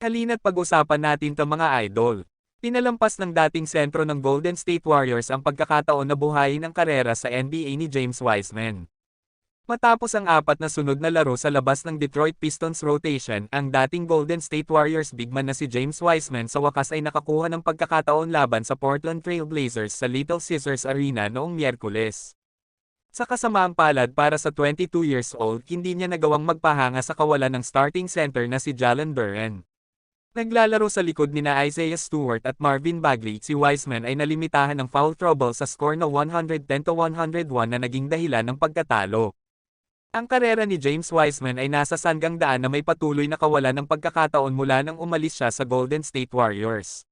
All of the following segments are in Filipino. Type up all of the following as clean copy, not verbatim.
Halina't pag-usapan natin 'to mga idol. Pinalampas ng dating sentro ng Golden State Warriors ang pagkakataon na buhayin ang karera sa NBA ni James Wiseman. Matapos ang apat na sunod na laro sa labas ng Detroit Pistons rotation, ang dating Golden State Warriors bigman na si James Wiseman sa wakas ay nakakuha ng pagkakataon laban sa Portland Trail Blazers sa Little Caesars Arena noong Miyerkules. Sa kasamaang palad para sa 22 years old, hindi niya nagawang magpahanga sa kawalan ng starting center na si Jalen Duren. Naglalaro sa likod nina Isaiah Stewart at Marvin Bagley, si Wiseman ay nalimitahan ng foul trouble sa score na 110-101 na naging dahilan ng pagkatalo. Ang karera ni James Wiseman ay nasa sanggang daan na may patuloy na kawalan ng pagkakataon mula nang umalis siya sa Golden State Warriors.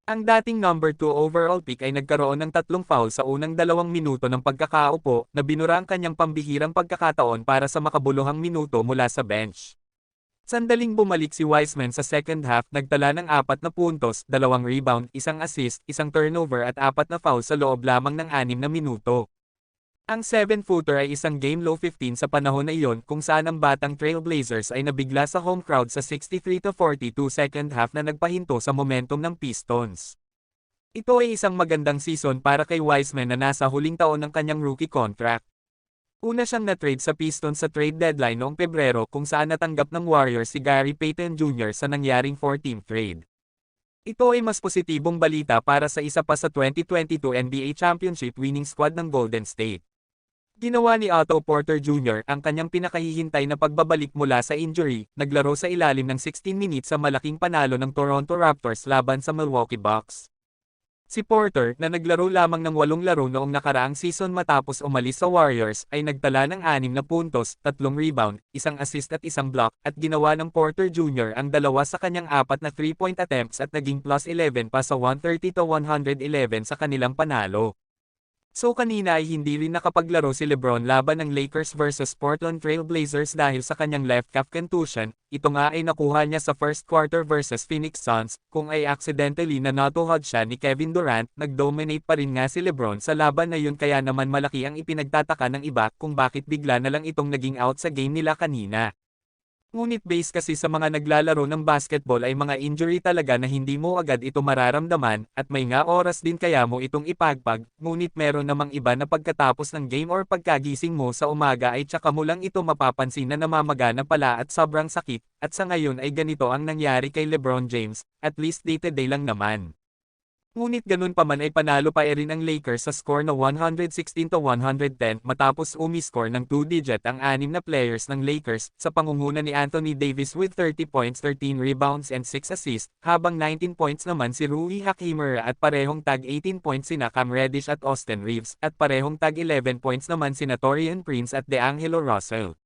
Ang dating number 2 overall pick ay nagkaroon ng 3 foul sa unang 2 minuto ng pagkakaupo na binura ang kanyang pambihirang pagkakataon para sa makabuluhang minuto mula sa bench. Sandaling bumalik si Wiseman sa second half, nagtala ng 4 na puntos, 2 rebound, 1 assist, 1 turnover at 4 na foul sa loob lamang ng 6 na minuto. Ang 7-footer ay isang game low 15 sa panahon na iyon kung saan ang batang Trailblazers ay nabigla sa home crowd sa 63-42 second half na nagpahinto sa momentum ng Pistons. Ito ay isang magandang season para kay Wiseman na nasa huling taon ng kanyang rookie contract. Una siyang na-trade sa Pistons sa trade deadline noong Pebrero kung saan natanggap ng Warriors si Gary Payton Jr. sa nangyaring 4-team trade. Ito ay mas positibong balita para sa isa pa sa 2022 NBA Championship winning squad ng Golden State. Ginawa ni Otto Porter Jr. ang kanyang pinakahihintay na pagbabalik mula sa injury, naglaro sa ilalim ng 16 minutes sa malaking panalo ng Toronto Raptors laban sa Milwaukee Bucks. Si Porter, na naglaro lamang ng 8 laro noong nakaraang season matapos umalis sa Warriors, ay nagtala ng 6 na puntos, 3 rebound, 1 assist at 1 block, at ginawa ng Porter Jr. ang 2 sa kanyang 4 na 3-point attempts at naging plus 11 pa sa 130-111 sa kanilang panalo. So kanina ay hindi rin nakapaglaro si LeBron laban ng Lakers versus Portland Trail Blazers dahil sa kanyang left calf contusion. Ito nga ay nakuha niya sa first quarter versus Phoenix Suns, kung ay accidentally na natuhod siya ni Kevin Durant. Nag-dominate pa rin nga si LeBron sa laban na yun, kaya naman malaki ang ipinagtataka ng iba kung bakit bigla na lang itong naging out sa game nila kanina. Ngunit base kasi sa mga naglalaro ng basketball ay mga injury talaga na hindi mo agad ito mararamdaman, at may nga oras din kaya mo itong ipagpag, ngunit meron namang iba na pagkatapos ng game or pagkagising mo sa umaga ay tsaka mo lang ito mapapansin na namamagana pala at sobrang sakit, at sa ngayon ay ganito ang nangyari kay LeBron James, at least day-to-day lang naman. Ngunit ganun pa man ay panalo pa rin ang Lakers sa score na 116-110 matapos umiscore ng 2-digit ang 6 na players ng Lakers sa pangunguna ni Anthony Davis with 30 points, 13 rebounds and 6 assists, habang 19 points naman si Rui Hachimura at parehong tag 18 points sina Cam Reddish at Austin Reeves, at parehong tag 11 points naman sina Taurean Prince at DeAngelo Russell.